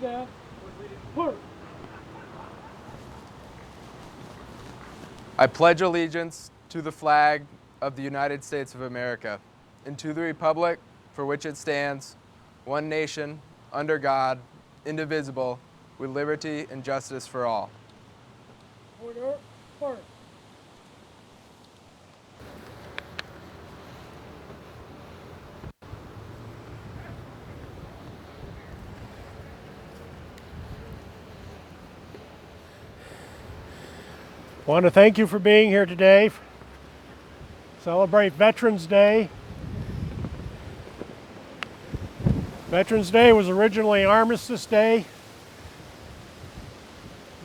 that. Put. I pledge allegiance to the flag of the United States of America and to the republic for which it stands, one nation, under God, indivisible, with liberty and justice for all. Order. Put. I want to thank you for being here today. Celebrate Veterans Day. Veterans Day was originally Armistice Day. It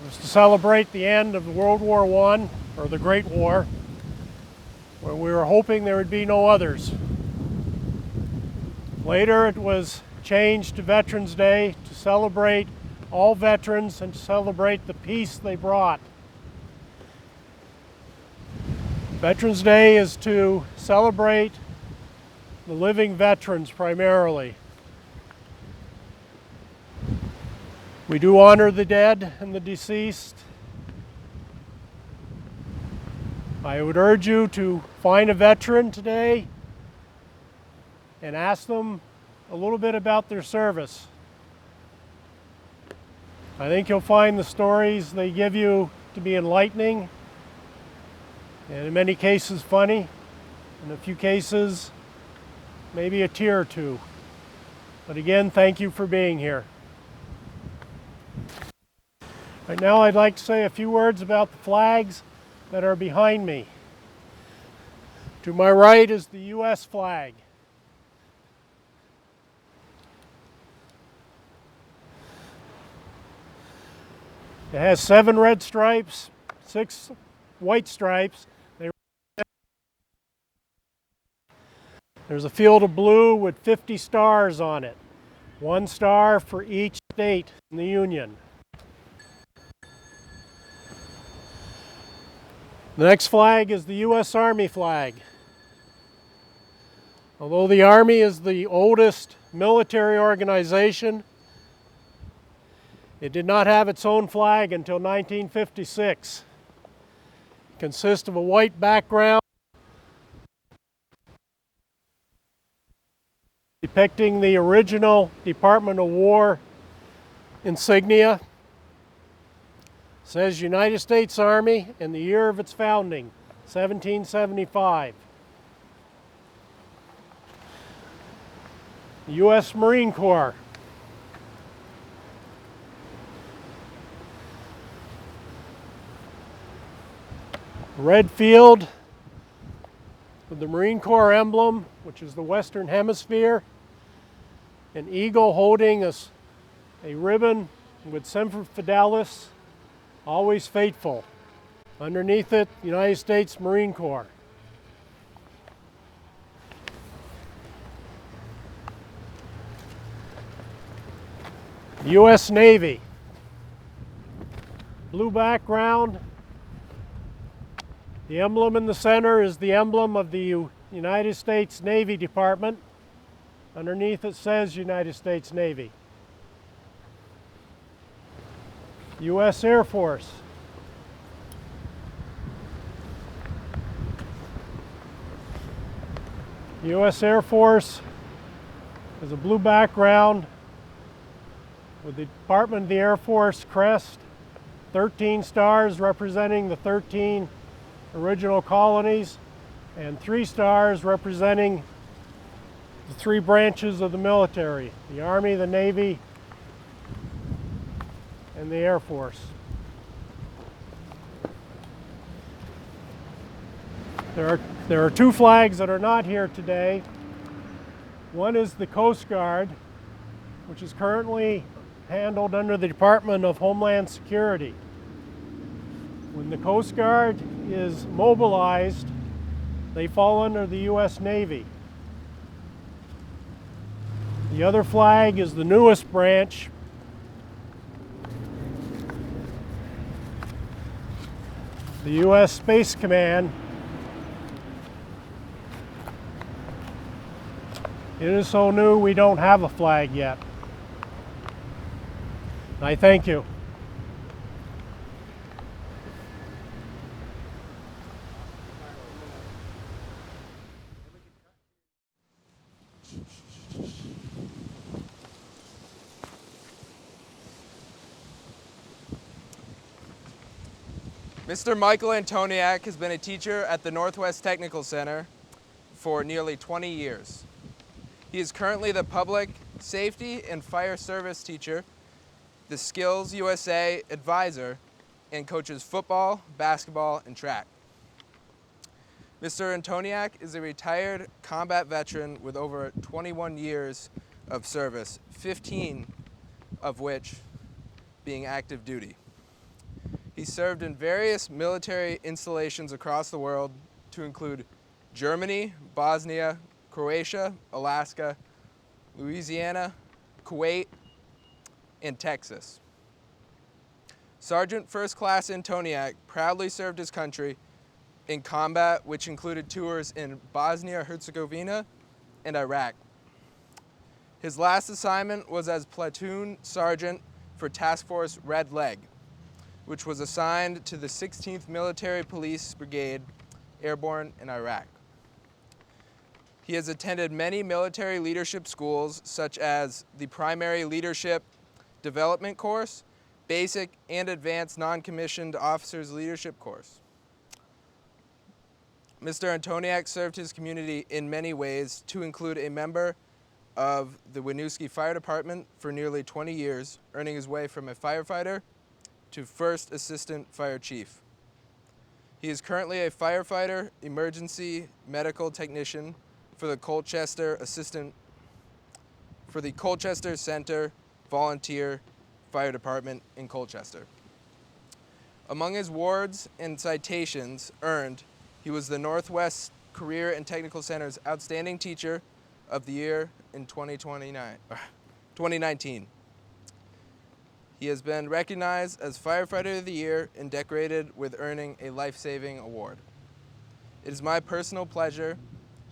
was to celebrate the end of World War I, or the Great War, where we were hoping there would be no others. Later it was changed to Veterans Day to celebrate all veterans and to celebrate the peace they brought. Veterans Day is to celebrate the living veterans primarily. We do honor the dead and the deceased. I would urge you to find a veteran today and ask them a little bit about their service. I think you'll find the stories they give you to be enlightening, and in many cases funny, in a few cases maybe a tear or two. But again, thank you for being here. Right now I'd like to say a few words about the flags that are behind me. To my right is the U.S. flag. It has 7 red stripes, 6 white stripes. There's a field of blue with 50 stars on it, 1 star for each state in the Union. The next flag is the U.S. Army flag. Although the Army is the oldest military organization, it did not have its own flag until 1956. It consists of a white background depicting the original Department of War insignia. It says United States Army and the year of its founding, 1775. The U.S. Marine Corps. Red field with the Marine Corps emblem, which is the Western Hemisphere, an eagle holding a ribbon with Semper Fidelis, always faithful. Underneath it, United States Marine Corps. U.S. Navy. Blue background. The emblem in the center is the emblem of the United States Navy Department. Underneath it says United States Navy. U.S. Air Force. U.S. Air Force is a blue background with the Department of the Air Force crest, 13 stars representing the 13 original colonies, and 3 stars representing the 3 branches of the military, the Army, the Navy, and the Air Force. There are 2 flags that are not here today. One is the Coast Guard, which is currently handled under the Department of Homeland Security. When the Coast Guard is mobilized, they fall under the U.S. Navy. The other flag is the newest branch, the U.S. Space Command. It is so new we don't have a flag yet. I thank you. Mr. Michael Antoniak has been a teacher at the Northwest Technical Center for nearly 20 years. He is currently the Public Safety and Fire Service teacher, the Skills USA advisor, and coaches football, basketball, and track. Mr. Antoniak is a retired combat veteran with over 21 years of service, 15 of which being active duty. He served in various military installations across the world to include Germany, Bosnia, Croatia, Alaska, Louisiana, Kuwait, and Texas. Sergeant First Class Antoniak proudly served his country in combat, which included tours in Bosnia-Herzegovina and Iraq. His last assignment was as platoon sergeant for Task Force Red Leg, which was assigned to the 16th Military Police Brigade, airborne in Iraq. He has attended many military leadership schools, such as the Primary Leadership Development Course, Basic and Advanced Non-Commissioned Officers Leadership Course. Mr. Antoniak served his community in many ways, to include a member of the Winooski Fire Department for nearly 20 years, earning his way from a firefighter to First Assistant Fire Chief. He is currently a firefighter, emergency medical technician for the Colchester Center Volunteer Fire Department in Colchester. Among his awards and citations earned, he was the Northwest Career and Technical Center's Outstanding Teacher of the Year in 2019. He has been recognized as Firefighter of the Year and decorated with earning a life-saving award. It is my personal pleasure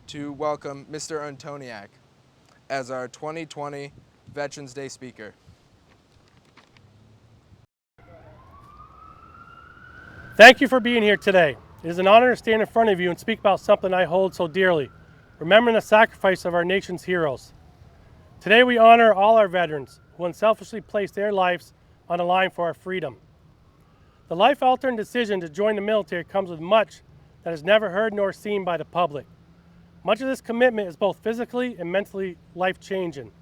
to welcome Mr. Antoniak as our 2020 Veterans Day speaker. Thank you for being here today. It is an honor to stand in front of you and speak about something I hold so dearly, remembering the sacrifice of our nation's heroes. Today we honor all our veterans who unselfishly placed their lives on the line for our freedom. The life-altering decision to join the military comes with much that is never heard nor seen by the public. Much of this commitment is both physically and mentally life-changing.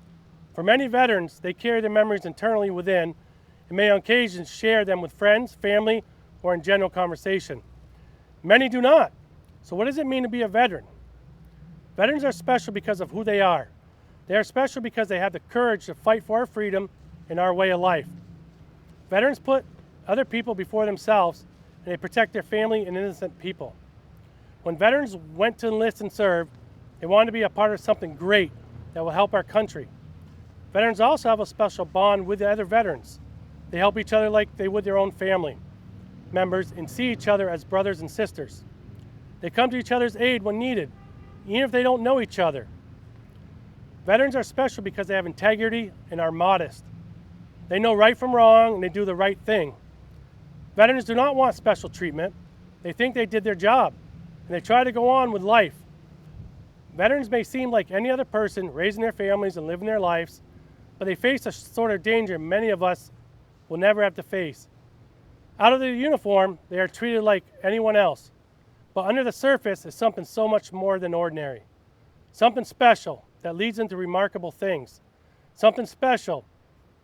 For many veterans, they carry their memories internally within and may on occasion share them with friends, family, or in general conversation. Many do not. So what does it mean to be a veteran? Veterans are special because of who they are. They are special because they have the courage to fight for our freedom and our way of life. Veterans put other people before themselves, and they protect their family and innocent people. When veterans went to enlist and serve, they wanted to be a part of something great that will help our country. Veterans also have a special bond with the other veterans. They help each other like they would their own family members and see each other as brothers and sisters. They come to each other's aid when needed, even if they don't know each other. Veterans are special because they have integrity and are modest. They know right from wrong and they do the right thing. Veterans do not want special treatment. They think they did their job and they try to go on with life. Veterans may seem like any other person raising their families and living their lives, but they face a sort of danger many of us will never have to face. Out of their uniform, they are treated like anyone else, but under the surface is something so much more than ordinary. Something special that leads into remarkable things. Something special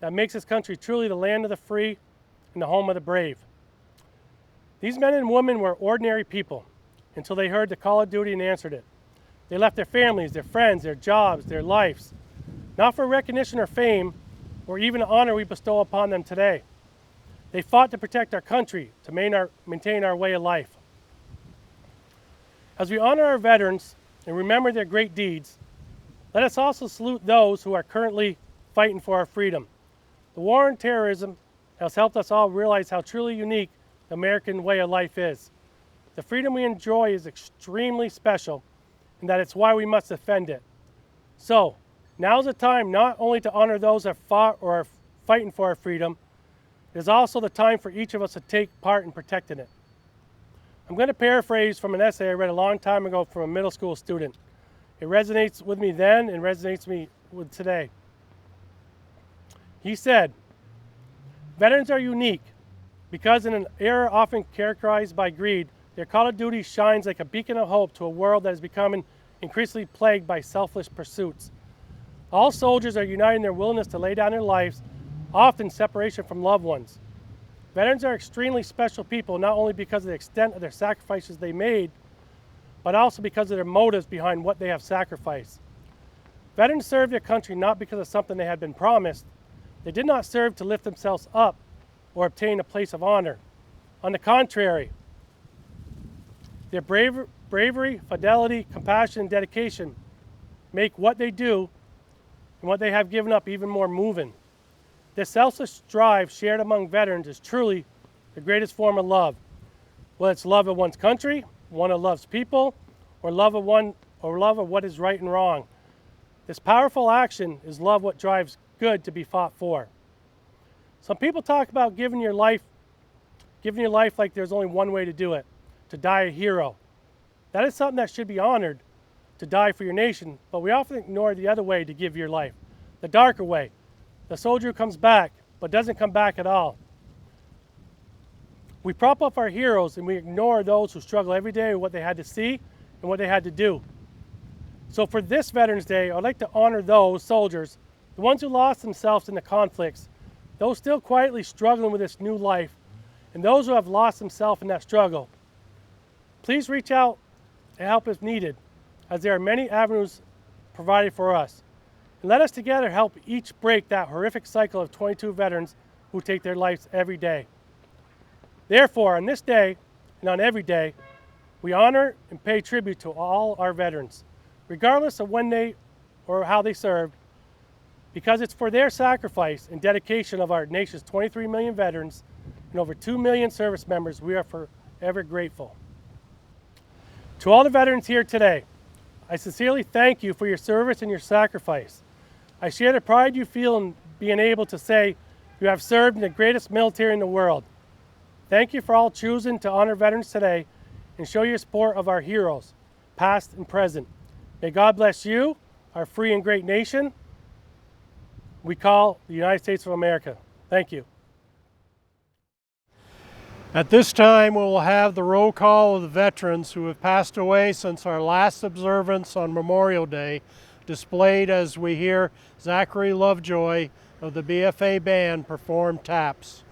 that makes this country truly the land of the free and the home of the brave. These men and women were ordinary people until they heard the call of duty and answered it. They left their families, their friends, their jobs, their lives, not for recognition or fame, or even the honor we bestow upon them today. They fought to protect our country, to maintain our way of life. As we honor our veterans and remember their great deeds, let us also salute those who are currently fighting for our freedom. The war on terrorism has helped us all realize how truly unique the American way of life is. The freedom we enjoy is extremely special, and that it's why we must defend it. So, now's the time not only to honor those that fought or are fighting for our freedom, It is also the time for each of us to take part in protecting it. I'm going to paraphrase from an essay I read a long time ago from a middle school student. It resonates with me then and resonates with me with today. He said, "Veterans are unique because in an era often characterized by greed, their call of duty shines like a beacon of hope to a world that is becoming increasingly plagued by selfish pursuits. All soldiers are united in their willingness to lay down their lives, often in separation from loved ones. Veterans are extremely special people, not only because of the extent of their sacrifices they made, but also because of their motives behind what they have sacrificed. Veterans served their country not because of something they had been promised. They did not serve to lift themselves up or obtain a place of honor. On the contrary, their bravery, fidelity, compassion, and dedication make what they do and what they have given up even more moving. This selfless drive shared among veterans is truly the greatest form of love. Whether it's love of one's country, one who loves people, or love of what is right and wrong. This powerful action is love what drives good to be fought for. Some people talk about giving your life like there's only one way to do it, to die a hero. That is something that should be honored, to die for your nation, but we often ignore the other way to give your life, the darker way, the soldier who comes back but doesn't come back at all. We prop up our heroes and we ignore those who struggle every day with what they had to see and what they had to do. So for this Veterans Day, I'd like to honor those soldiers, the ones who lost themselves in the conflicts, those still quietly struggling with this new life, and those who have lost themselves in that struggle. Please reach out and help if needed, as there are many avenues provided for us. And let us together help each break that horrific cycle of 22 veterans who take their lives every day. Therefore, on this day, and on every day, we honor and pay tribute to all our veterans, regardless of when they or how they served, because it's for their sacrifice and dedication of our nation's 23 million veterans and over 2 million service members we are forever grateful. To all the veterans here today, I sincerely thank you for your service and your sacrifice. I share the pride you feel in being able to say you have served in the greatest military in the world. Thank you for all choosing to honor veterans today and show your support of our heroes, past and present. May God bless you, our free and great nation we call the United States of America. Thank you. At this time, we will have the roll call of the veterans who have passed away since our last observance on Memorial Day, displayed as we hear Zachary Lovejoy of the BFA band perform taps.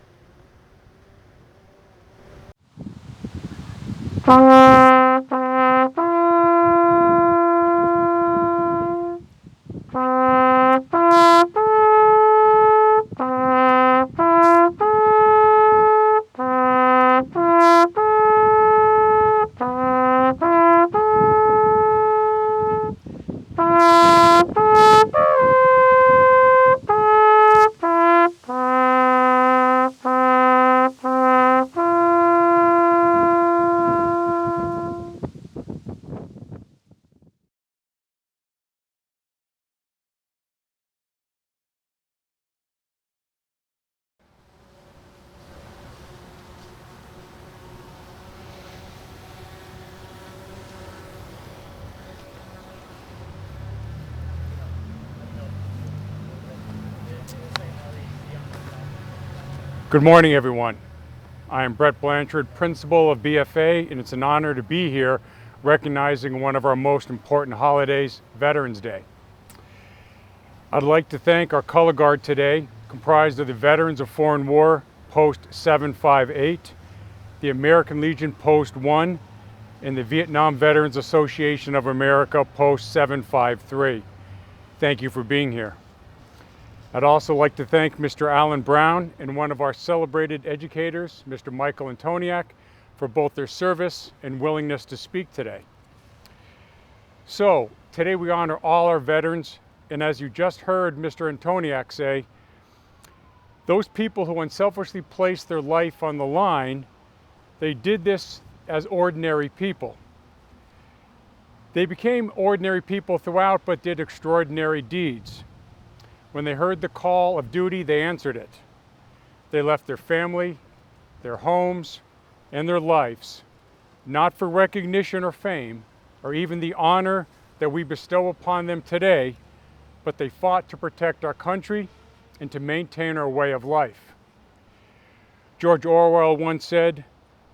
Good morning, everyone. I am Brett Blanchard, principal of BFA, and it's an honor to be here recognizing one of our most important holidays, Veterans Day. I'd like to thank our color guard today, comprised of the Veterans of Foreign War, Post 758, the American Legion Post 1, and the Vietnam Veterans Association of America, Post 753. Thank you for being here. I'd also like to thank Mr. Alan Brown and one of our celebrated educators, Mr. Michael Antoniak, for both their service and willingness to speak today. So, today we honor all our veterans, and as you just heard Mr. Antoniak say, those people who unselfishly placed their life on the line, they did this as ordinary people. They became ordinary people throughout, but did extraordinary deeds. When they heard the call of duty, they answered it. They left their family, their homes, and their lives, not for recognition or fame, or even the honor that we bestow upon them today, but they fought to protect our country and to maintain our way of life. George Orwell once said,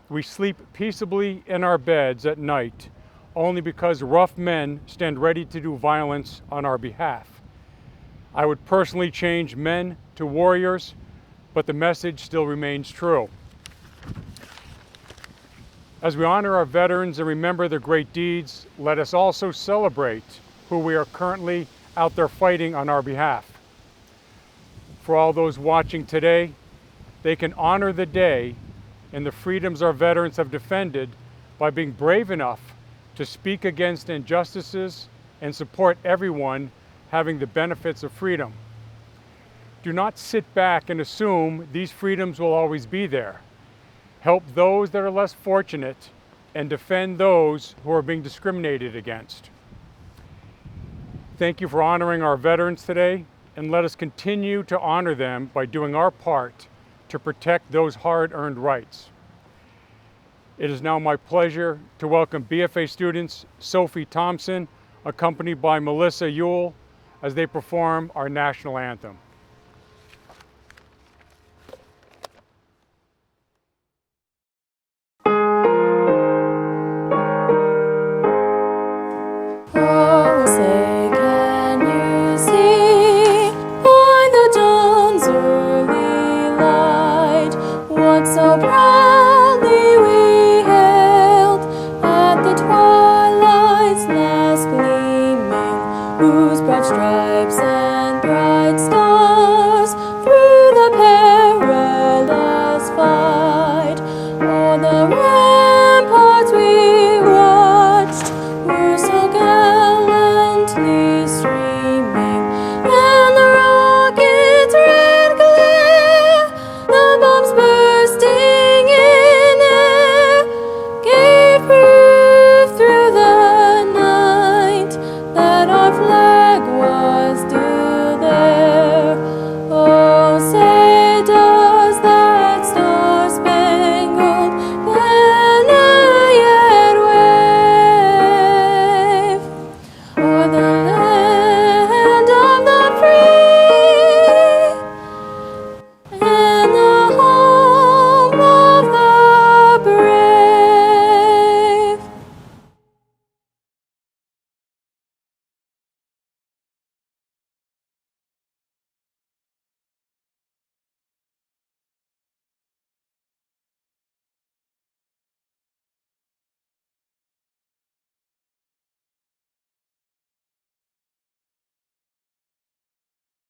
"We sleep peaceably in our beds at night only because rough men stand ready to do violence on our behalf." I would personally change men to warriors, but the message still remains true. As we honor our veterans and remember their great deeds, let us also celebrate who we are currently out there fighting on our behalf. For all those watching today, they can honor the day and the freedoms our veterans have defended by being brave enough to speak against injustices and support everyone having the benefits of freedom. Do not sit back and assume these freedoms will always be there. Help those that are less fortunate and defend those who are being discriminated against. Thank you for honoring our veterans today, and let us continue to honor them by doing our part to protect those hard-earned rights. It is now my pleasure to welcome BFA students Sophie Thompson, accompanied by Melissa Ewell, as they perform our national anthem.